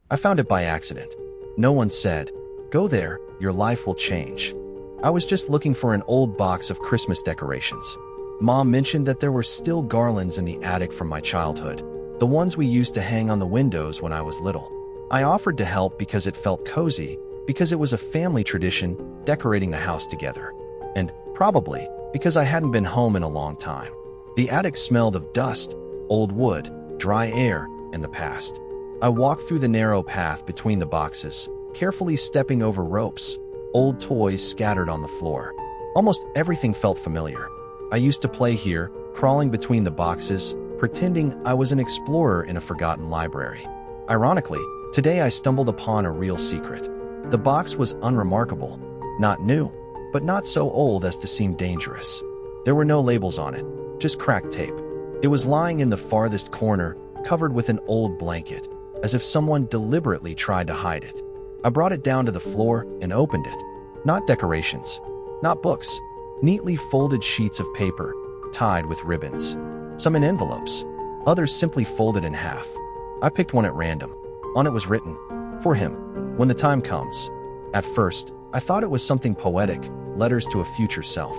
I found it by accident. No one said, "Go there, your life will change." I was just looking for an old box of Christmas decorations. Mom mentioned that there were still garlands in the attic from my childhood, the ones we used to hang on the windows when I was little. I offered to help because it felt cozy, because it was a family tradition decorating the house together, and probably because I hadn't been home in a long time. The attic smelled of dust, old wood, dry air, and the past. I walked through the narrow path between the boxes, carefully stepping over ropes, old toys scattered on the floor. Almost everything felt familiar. I used to play here, crawling between the boxes, pretending I was an explorer in a forgotten library. Ironically, today I stumbled upon a real secret. The box was unremarkable, not new, but not so old as to seem dangerous. There were no labels on it, just cracked tape. It was lying in the farthest corner, covered with an old blanket, as if someone deliberately tried to hide it. I brought it down to the floor and opened it. Not decorations, not books, neatly folded sheets of paper, tied with ribbons. Some in envelopes, others simply folded in half. I picked one at random. On it was written, "For him, when the time comes." At first, I thought it was something poetic, letters to a future self.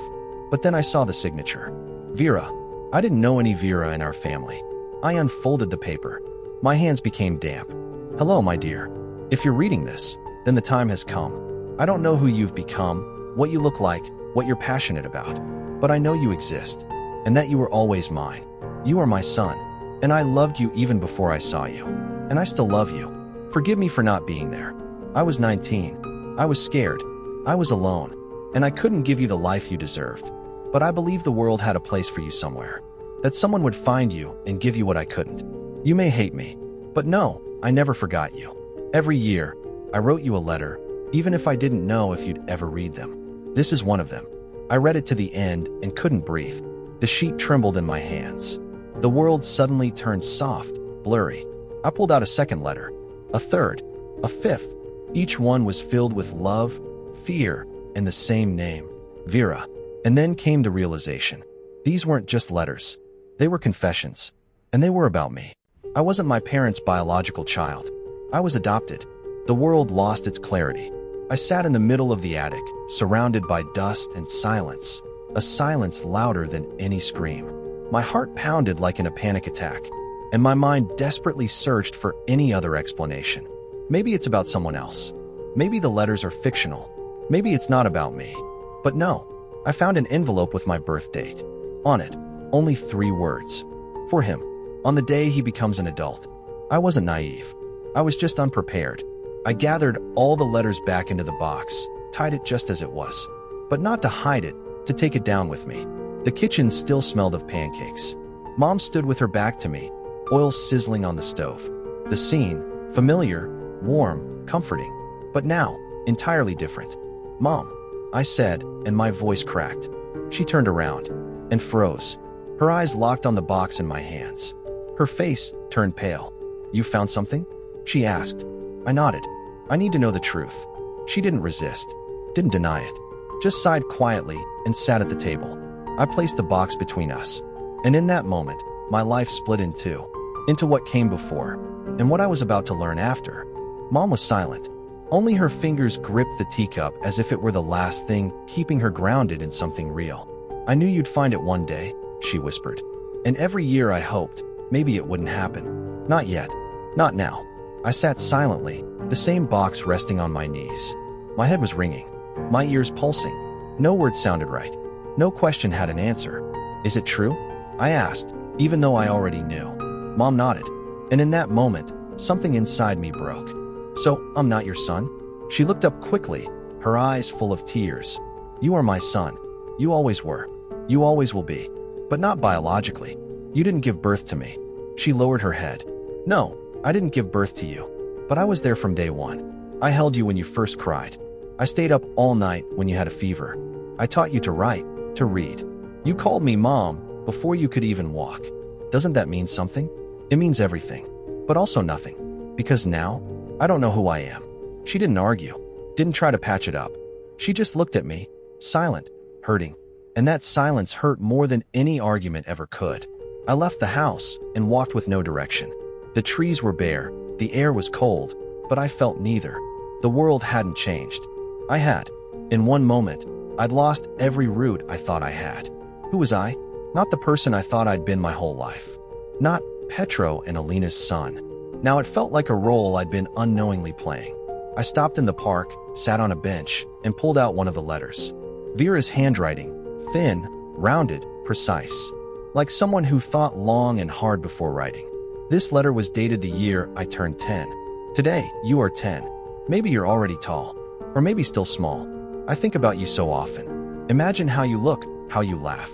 But then I saw the signature. Vera. I didn't know any Vera in our family. I unfolded the paper. My hands became damp. "Hello, my dear. If you're reading this, then the time has come. I don't know who you've become, what you look like, what you're passionate about, but I know you exist, and that you were always mine. You are my son, and I loved you even before I saw you, and I still love you. Forgive me for not being there. I was 19. I was scared. I was alone, and I couldn't give you the life you deserved. But I believed the world had a place for you somewhere, that someone would find you and give you what I couldn't. You may hate me, but no, I never forgot you. Every year, I wrote you a letter, even if I didn't know if you'd ever read them. This is one of them." I read it to the end and couldn't breathe. The sheet trembled in my hands. The world suddenly turned soft, blurry. I pulled out a second letter, a third, a fifth. Each one was filled with love, fear, and the same name, Vera. And then came the realization. These weren't just letters. They were confessions. And they were about me. I wasn't my parents' biological child. I was adopted. The world lost its clarity. I sat in the middle of the attic, surrounded by dust and silence, a silence louder than any scream. My heart pounded like in a panic attack, and my mind desperately searched for any other explanation. Maybe it's about someone else. Maybe the letters are fictional. Maybe it's not about me. But no, I found an envelope with my birth date. On it, only 3 words. For him, on the day he becomes an adult. I wasn't naive. I was just unprepared. I gathered all the letters back into the box, tied it just as it was. But not to hide it, to take it down with me. The kitchen still smelled of pancakes. Mom stood with her back to me, oil sizzling on the stove. The scene, familiar, warm, comforting, but now, entirely different. "Mom," I said, and my voice cracked. She turned around and froze. Her eyes locked on the box in my hands. Her face turned pale. "You found something?" she asked. I nodded. "I need to know the truth." She didn't resist, didn't deny it, just sighed quietly and sat at the table. I placed the box between us, and in that moment, my life split in two, into what came before and what I was about to learn after. Mom was silent. Only her fingers gripped the teacup as if it were the last thing keeping her grounded in something real. "I knew you'd find it one day," she whispered. "And every year I hoped maybe it wouldn't happen. Not yet. Not now." I sat silently, the same box resting on my knees. My head was ringing, my ears pulsing. No word sounded right. No question had an answer. "Is it true?" I asked, even though I already knew. Mom nodded, and in that moment, something inside me broke. "So, I'm not your son?" She looked up quickly, her eyes full of tears. "You are my son. You always were. You always will be. But not biologically. You didn't give birth to me." She lowered her head. "No, I didn't give birth to you. But I was there from day one. I held you when you first cried. I stayed up all night when you had a fever. I taught you to write, to read. You called me Mom before you could even walk. Doesn't that mean something? It means everything, but also nothing. Because now, I don't know who I am." She didn't argue, didn't try to patch it up. She just looked at me, silent, hurting. And that silence hurt more than any argument ever could. I left the house and walked with no direction. The trees were bare, the air was cold, but I felt neither. The world hadn't changed. I had. In one moment, I'd lost every root I thought I had. Who was I? Not the person I thought I'd been my whole life. Not Petro and Alina's son. Now it felt like a role I'd been unknowingly playing. I stopped in the park, sat on a bench, and pulled out one of the letters. Vera's handwriting, thin, rounded, precise. Like someone who thought long and hard before writing. This letter was dated the year I turned 10. Today, you are 10. Maybe you're already tall, or maybe still small. I think about you so often. Imagine how you look, how you laugh.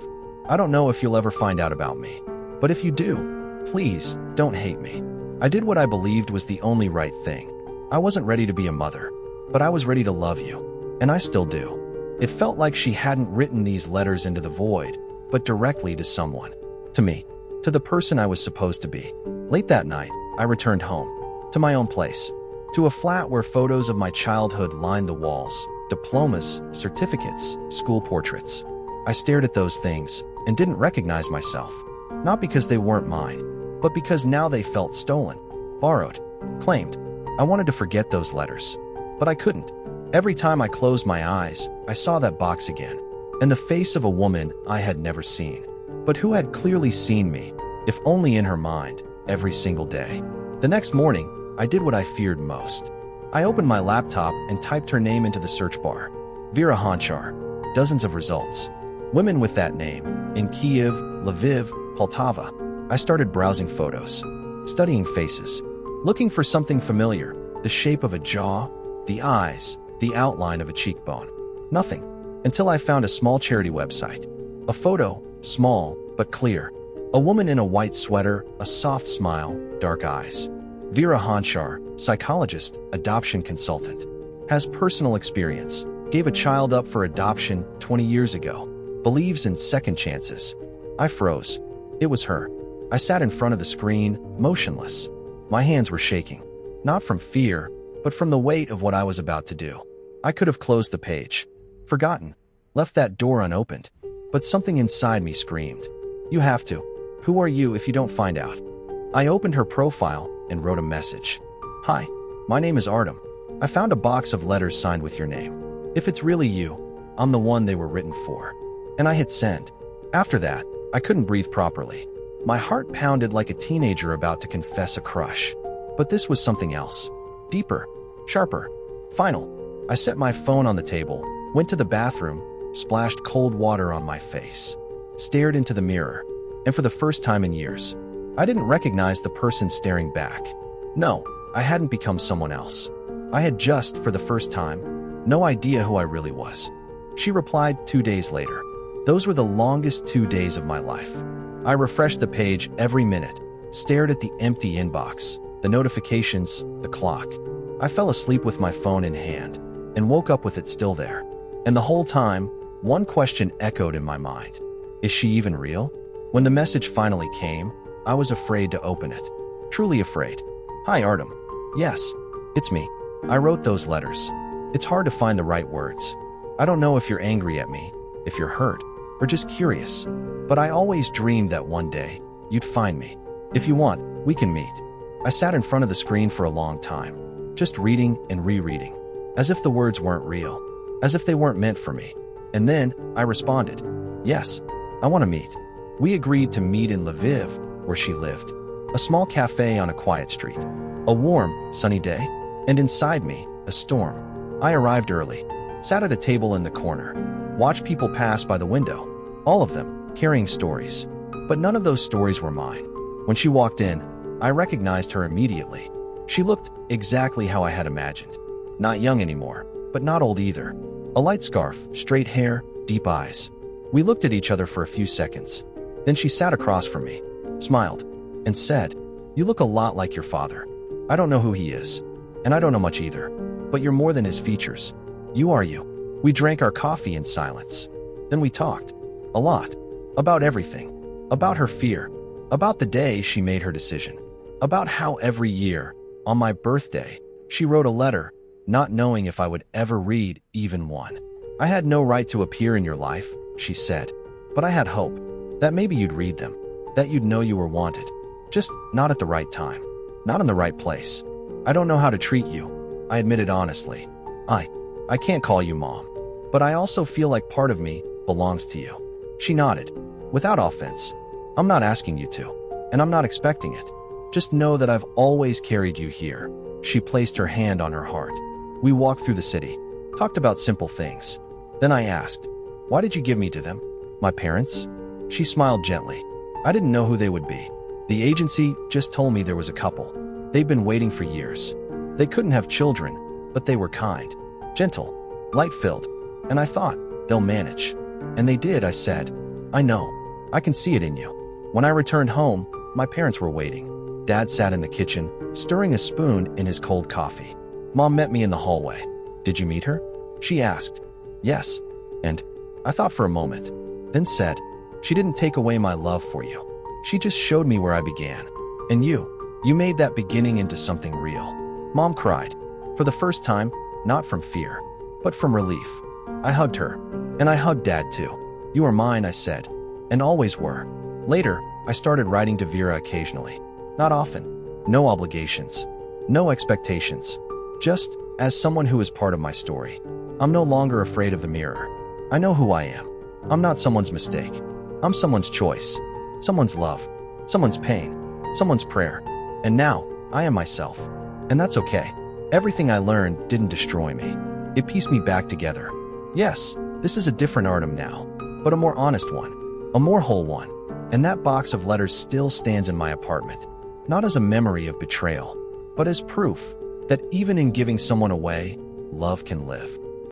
I don't know if you'll ever find out about me, but if you do, please don't hate me. I did what I believed was the only right thing. I wasn't ready to be a mother, but I was ready to love you, and I still do. It felt like she hadn't written these letters into the void, but directly to someone. To me. To the person I was supposed to be. Late that night, I returned home. To my own place. To a flat where photos of my childhood lined the walls. Diplomas, certificates, school portraits. I stared at those things and didn't recognize myself. Not because they weren't mine, but because now they felt stolen, borrowed, claimed. I wanted to forget those letters, but I couldn't. Every time I closed my eyes, I saw that box again, and the face of a woman I had never seen, but who had clearly seen me, if only in her mind, every single day. The next morning, I did what I feared most. I opened my laptop and typed her name into the search bar. Vera Honchar. Dozens of results. Women with that name, in Kiev, Lviv, Poltava. I started browsing photos, studying faces, looking for something familiar, the shape of a jaw, the eyes, the outline of a cheekbone. Nothing, until I found a small charity website. A photo, small but clear. A woman in a white sweater, a soft smile, dark eyes. Vera Honchar, psychologist, adoption consultant. Has personal experience, gave a child up for adoption 20 years ago. Believes in second chances. I froze. It was her. I sat in front of the screen, motionless. My hands were shaking. Not from fear, but from the weight of what I was about to do. I could have closed the page. Forgotten. Left that door unopened. But something inside me screamed. You have to. Who are you if you don't find out? I opened her profile and wrote a message. Hi, my name is Artem. I found a box of letters signed with your name. If it's really you, I'm the one they were written for. And I hit send. After that, I couldn't breathe properly. My heart pounded like a teenager about to confess a crush. But this was something else. Deeper. Sharper. Final. I set my phone on the table, went to the bathroom, splashed cold water on my face, stared into the mirror, and for the first time in years, I didn't recognize the person staring back. No, I hadn't become someone else. I had just, for the first time, no idea who I really was. She replied 2 days later. Those were the longest 2 days of my life. I refreshed the page every minute, stared at the empty inbox, the notifications, the clock. I fell asleep with my phone in hand and woke up with it still there. And the whole time, one question echoed in my mind. Is she even real? When the message finally came, I was afraid to open it. Truly afraid. Hi, Artem. Yes, it's me. I wrote those letters. It's hard to find the right words. I don't know if you're angry at me, if you're hurt, or just curious. But I always dreamed that one day, you'd find me. If you want, we can meet. I sat in front of the screen for a long time, just reading and rereading, as if the words weren't real, as if they weren't meant for me. And then, I responded, yes, I want to meet. We agreed to meet in Lviv, where she lived. A small cafe on a quiet street. A warm, sunny day, and inside me, a storm. I arrived early, sat at a table in the corner, watched people pass by the window, all of them carrying stories. But none of those stories were mine. When she walked in, I recognized her immediately. She looked exactly how I had imagined. Not young anymore, but not old either. A light scarf, straight hair, deep eyes. We looked at each other for a few seconds. Then she sat across from me, smiled, and said, "You look a lot like your father. I don't know who he is, and I don't know much either, but you're more than his features. You are you." We drank our coffee in silence. Then we talked. A lot. About everything. About her fear. About the day she made her decision. About how every year, on my birthday, she wrote a letter, not knowing if I would ever read even one. I had no right to appear in your life, she said, but I had hope that maybe you'd read them, that you'd know you were wanted, just not at the right time, not in the right place. I don't know how to treat you, I admitted honestly. I can't call you Mom. But I also feel like part of me belongs to you. She nodded. Without offense. I'm not asking you to. And I'm not expecting it. Just know that I've always carried you here. She placed her hand on her heart. We walked through the city. Talked about simple things. Then I asked, why did you give me to them? My parents? She smiled gently. I didn't know who they would be. The agency just told me there was a couple. They'd been waiting for years. They couldn't have children, but they were kind, gentle, light-filled, and I thought, they'll manage. And they did, I said. I know. I can see it in you. When I returned home, my parents were waiting. Dad sat in the kitchen, stirring a spoon in his cold coffee. Mom met me in the hallway. Did you meet her? She asked. Yes. And I thought for a moment, then said, she didn't take away my love for you. She just showed me where I began. And you made that beginning into something real. Mom cried. For the first time, not from fear, but from relief. I hugged her. And I hugged Dad too. You are mine, I said. And always were. Later, I started writing to Vera occasionally. Not often. No obligations. No expectations. Just as someone who is part of my story. I'm no longer afraid of the mirror. I know who I am. I'm not someone's mistake. I'm someone's choice. Someone's love. Someone's pain. Someone's prayer. And now, I am myself. And that's okay. Everything I learned didn't destroy me. It pieced me back together. Yes, this is a different Artem now, but a more honest one. A more whole one. And that box of letters still stands in my apartment. Not as a memory of betrayal, but as proof that even in giving someone away, love can live.